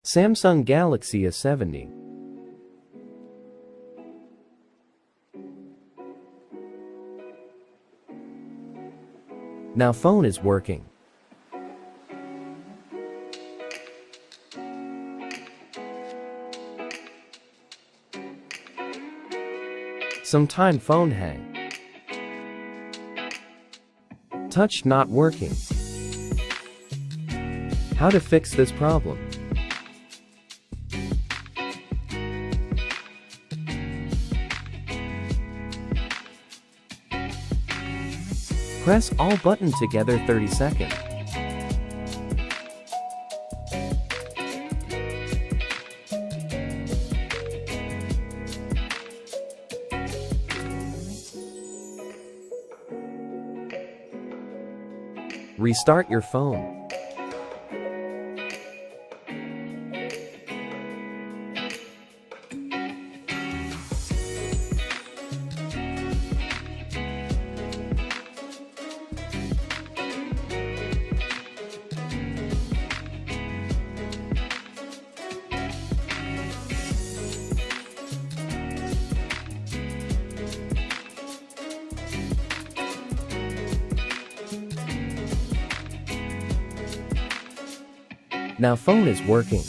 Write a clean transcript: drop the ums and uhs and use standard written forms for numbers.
Samsung Galaxy A70. Now phone is working. Sometime phone hang. Touch not working. How to fix this problem? Press all button together 30 seconds. Restart your phone. Now phone is working.